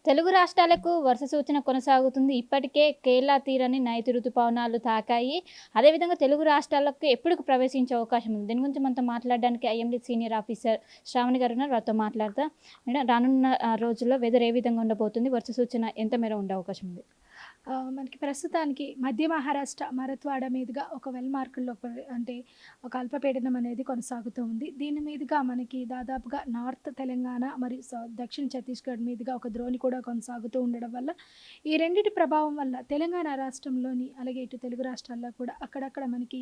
తెలుగు రాష్ట్రాలకు వర్ష సూచన కొనసాగుతుంది. ఇప్పటికే కేరళ తీరాన్ని నైరుతి రుతుపవనాలు తాకాయి. అదేవిధంగా తెలుగు రాష్ట్రాలకు ఎప్పుడు ప్రవేశించే అవకాశం ఉంది. దీని గురించి మనతో మాట్లాడడానికి ఐఎండీ సీనియర్ ఆఫీసర్ శ్రావణి గారు ఉన్నారు. వారితో మాట్లాడతా. మేడం, రానున్న రోజుల్లో వెదర్ ఏ విధంగా ఉండబోతుంది? వర్ష సూచన ఎంత మేర ఉండే అవకాశం ఉంది? మనకి ప్రస్తుతానికి మధ్య మహారాష్ట్ర మరత్వాడ మీదుగా ఒక వెల్ మార్కుల్లో అంటే ఒక అల్పపీడనం అనేది కొనసాగుతూ ఉంది. దీని మీదుగా మనకి దాదాపుగా నార్త్ తెలంగాణ మరియు దక్షిణ ఛత్తీస్గఢ్ మీదుగా ఒక ద్రోణి కూడా కొనసాగుతూ ఉండడం వల్ల ఈ రెండిటి ప్రభావం వల్ల తెలంగాణ రాష్ట్రంలోని అలాగే ఇటు తెలుగు రాష్ట్రాల్లో కూడా అక్కడక్కడ మనకి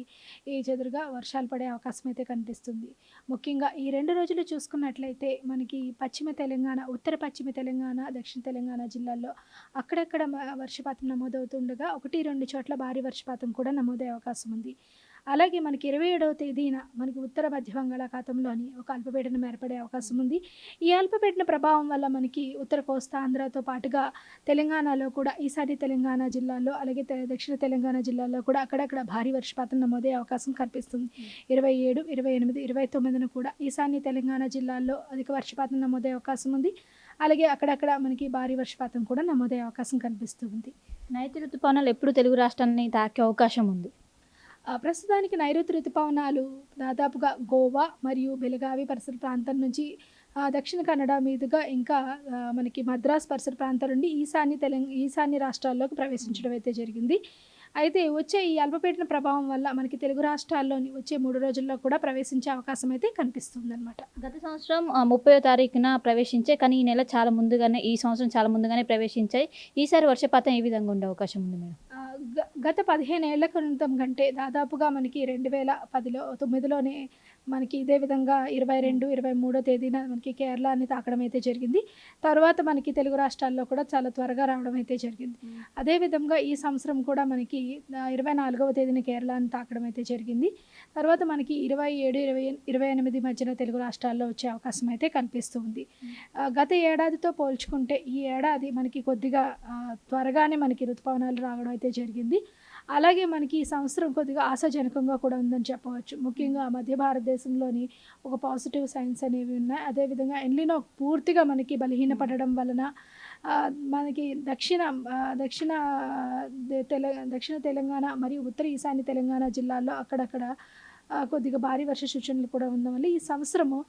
ఈ చెదురుగా వర్షాలు పడే అవకాశం అయితే కనిపిస్తుంది. ముఖ్యంగా ఈ 2 రోజులు చూసుకున్నట్లయితే మనకి పశ్చిమ తెలంగాణ, ఉత్తర పశ్చిమ తెలంగాణ, దక్షిణ తెలంగాణ జిల్లాల్లో అక్కడక్కడ వర్షపాతం నమోదవుతుండగా 1, 2 చోట్ల భారీ వర్షపాతం కూడా నమోదయ్యే అవకాశం ఉంది. అలాగే మనకి 27వ తేదీన మనకి ఉత్తర మధ్య బంగాళాఖాతంలోని ఒక అల్పపీడనం ఏర్పడే అవకాశం ఉంది. ఈ అల్పపీడన ప్రభావం వల్ల మనకి ఉత్తర కోస్తా ఆంధ్రతో పాటుగా తెలంగాణలో కూడా ఈశాన్య తెలంగాణ జిల్లాల్లో అలాగే దక్షిణ తెలంగాణ జిల్లాల్లో కూడా అక్కడక్కడ భారీ వర్షపాతం నమోదయ్యే అవకాశం కనిపిస్తుంది. 27, 28, 29న కూడా ఈశాన్య తెలంగాణ జిల్లాల్లో అధిక వర్షపాతం నమోదయ్యే అవకాశం ఉంది. అలాగే అక్కడక్కడ మనకి భారీ వర్షపాతం కూడా నమోదయ్యే అవకాశం కనిపిస్తుంది. నైరుతి రుతుపవనాలు ఎప్పుడు తెలుగు రాష్ట్రాలని తాకే అవకాశం ఉంది? ప్రస్తుతానికి నైరుతి రుతుపవనాలు దాదాపుగా గోవా మరియు బెళగావి పరిసర ప్రాంతం నుంచి దక్షిణ కన్నడ మీదుగా ఇంకా మనకి మద్రాస్ పరిసర ప్రాంతం నుండి ఈశాన్య రాష్ట్రాల్లోకి ప్రవేశించడం అయితే జరిగింది. అయితే వచ్చే ఈ అల్పపీడన ప్రభావం వల్ల మనకి తెలుగు రాష్ట్రాల్లోని వచ్చే 3 రోజుల్లో కూడా ప్రవేశించే అవకాశం అయితే కనిపిస్తుందన్నమాట. గత సంవత్సరం 30వ తారీఖున ప్రవేశించే, కానీ ఈ నెల చాలా ముందుగానే, ఈ సంవత్సరం చాలా ముందుగానే ప్రవేశించాయి. ఈసారి వర్షపాతం ఏ విధంగా ఉండే అవకాశం ఉంది మేడం? గత 15 ఏళ్ల క్రితం కంటే దాదాపుగా మనకి 2010లో 9లోనే మనకి ఇదే విధంగా 22, 23 తేదీన మనకి కేరళని తాకడం అయితే జరిగింది. తర్వాత మనకి తెలుగు రాష్ట్రాల్లో కూడా చాలా త్వరగా రావడం అయితే జరిగింది. అదేవిధంగా ఈ సంవత్సరం కూడా మనకి 24వ తేదీన కేరళని తాకడం అయితే జరిగింది. తర్వాత మనకి 27, 28 మధ్యన తెలుగు రాష్ట్రాల్లో వచ్చే అవకాశం అయితే కనిపిస్తుంది. గత ఏడాదితో పోల్చుకుంటే ఈ ఏడాది మనకి కొద్దిగా త్వరగానే మనకి ఋతుపవనాలు రావడం అయితే జరిగింది. అలాగే మనకి ఈ సంవత్సరం కొద్దిగా ఆశాజనకంగా కూడా ఉందని చెప్పవచ్చు. ముఖ్యంగా మధ్య భారతదేశంలోని ఒక పాజిటివ్ సైన్స్ అనేవి ఉన్నాయి. అదేవిధంగా ఎల్నినో పూర్తిగా మనకి బలహీనపడడం వలన మనకి దక్షిణ తెలంగాణ మరియు ఉత్తర ఈశాన్య తెలంగాణ జిల్లాల్లో అక్కడక్కడ కొద్దిగా భారీ వర్ష సూచనలు కూడా ఉండడం వల్ల ఈ సంవత్సరము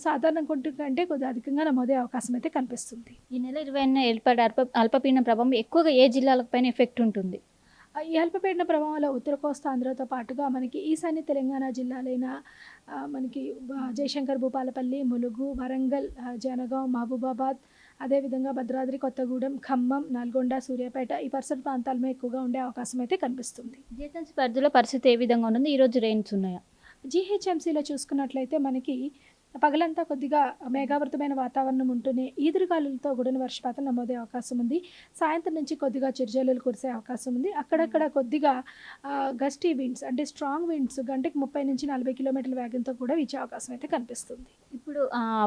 సాధారణ కంటే కొద్దిగా అధికంగా నమోదయ్యే అవకాశం అయితే కనిపిస్తుంది. ఈ నెల 20న ఏర్పడే అల్పపీడన ప్రభావం ఎక్కువగా ఏ జిల్లాల పైన ఎఫెక్ట్ ఉంటుంది? ఈ అల్పపీడన ప్రభావంలో ఉత్తర కోస్తా ఆంధ్రతో పాటుగా మనకి ఈశాన్య తెలంగాణ జిల్లాలైన మనకి జయశంకర్, భూపాలపల్లి, ములుగు, వరంగల్, జనగాం, మహబూబాబాద్, అదేవిధంగా భద్రాద్రి కొత్తగూడెం, ఖమ్మం, నల్గొండ, సూర్యాపేట ఈ పరిసర ప్రాంతాల్లో ఎక్కువగా ఉండే అవకాశం అయితే కనిపిస్తుంది. జీహెచ్ఎంసీ పరిధిలో పరిస్థితి ఏ విధంగా ఉంటుంది? ఈరోజు రెయిన్స్ ఉన్నాయా? జీహెచ్ఎంసీలో చూసుకున్నట్లయితే మనకి పగలంతా కొద్దిగా మేఘావృతమైన వాతావరణం ఉంటూనే ఈదురుగాలులతో కూడిన వర్షపాతం నమోదయ్యే అవకాశం ఉంది. సాయంత్రం నుంచి కొద్దిగా చిరుజల్లులు కురిసే అవకాశం ఉంది. అక్కడక్కడ కొద్దిగా గస్టీ విండ్స్ అంటే స్ట్రాంగ్ విండ్స్ గంటకి 30 నుంచి 40 కిలోమీటర్ల వేగంతో కూడా వీచే అవకాశం అయితే కనిపిస్తుంది. ఇప్పుడు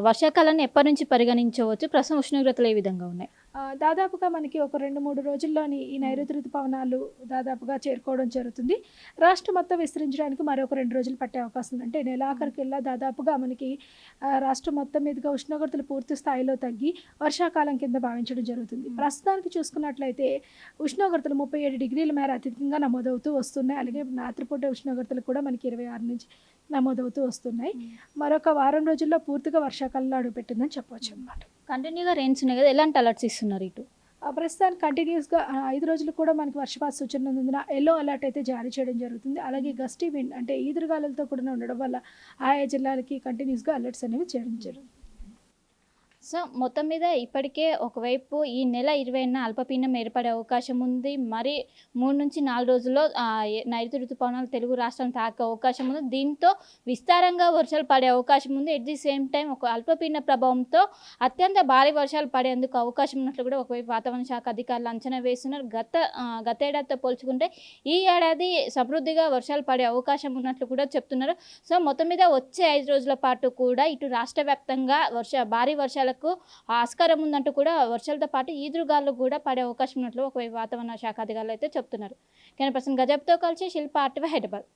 వర్షాకాలాన్ని ఎప్పటి నుంచి పరిగణించవచ్చు? ప్రస్తుతం ఉష్ణోగ్రతలు ఏ విధంగా ఉన్నాయి? దాదాపుగా మనకి ఒక 2-3 రోజుల్లోని ఈ నైరుతి ఋతుపవనాలు దాదాపుగా చేరుకోవడం జరుగుతుంది. రాష్ట్రం మొత్తం విస్తరించడానికి మరొక 2 రోజులు పట్టే అవకాశం ఉంది. అంటే నెలాఖరికల్లా దాదాపుగా మనకి రాష్ట్రం మొత్తం మీదుగా ఉష్ణోగ్రతలు పూర్తి స్థాయిలో తగ్గి వర్షాకాలం కింద భావించడం జరుగుతుంది. ప్రస్తుతానికి చూసుకున్నట్లయితే ఉష్ణోగ్రతలు 37 డిగ్రీల మేర అధికంగా నమోదవుతూ వస్తున్నాయి. అలాగే రాత్రిపూట ఉష్ణోగ్రతలు కూడా మనకి 26 నుంచి నమోదవుతూ వస్తున్నాయి. మరొక వారం రోజుల్లో పూర్తిగా వర్షాకాలంలో అడుగుపెట్టిందని చెప్పవచ్చు అన్నమాట. కంటిన్యూగా రెయిన్స్ ఉన్నాయి కదా, ఎలాంటి అలర్ట్స్ ఇస్తున్నారు ఇటు? ప్రస్తుతానికి కంటిన్యూస్గా 5 రోజులు కూడా మనకి వర్షపాత సూచన ఉన్నందున ఎల్లో అలర్ట్ అయితే జారీ చేయడం జరుగుతుంది. అలాగే గస్టీ విండ్ అంటే ఈదురుగాలులతో కూడా ఉండడం వల్ల ఆయా జిల్లాలకి కంటిన్యూస్గా అలర్ట్స్ అనేవి చేయడం జరుగుతుంది. సో మొత్తం మీద ఇప్పటికే ఒకవైపు ఈ నెల 20న అల్పపీడనం ఏర్పడే అవకాశం ఉంది. మరి 3 నుంచి 4 రోజుల్లో నైరుతి ఋతుపవనాలు తెలుగు రాష్ట్రాలను తాకే అవకాశం ఉంది. దీంతో విస్తారంగా వర్షాలు పడే అవకాశం ఉంది. ఎట్ ది సేమ్ టైం ఒక అల్పపీడన ప్రభావంతో అత్యంత భారీ వర్షాలు పడేందుకు అవకాశం ఉన్నట్లు కూడా ఒకవైపు వాతావరణ శాఖ అధికారులు అంచనా వేస్తున్నారు. గతేడాదితో పోల్చుకుంటే ఈ ఏడాది సమృద్ధిగా వర్షాలు పడే అవకాశం ఉన్నట్లు కూడా చెప్తున్నారు. సో మొత్తం మీద వచ్చే 5 రోజుల పాటు కూడా ఇటు రాష్ట్ర వ్యాప్తంగా భారీ వర్షాలకు ఆస్కారం ఉందంటూ కూడా వర్షాలతో పాటు ఈదురుగాలు కూడా పడే అవకాశం ఉన్నట్లు ఒకవైపు వాతావరణ శాఖ అధికారులు అయితే చెప్తున్నారు. కెమెరా పర్సన్ గజబ్తో కలిసి శిల్ప RTV, హైదరాబాద్.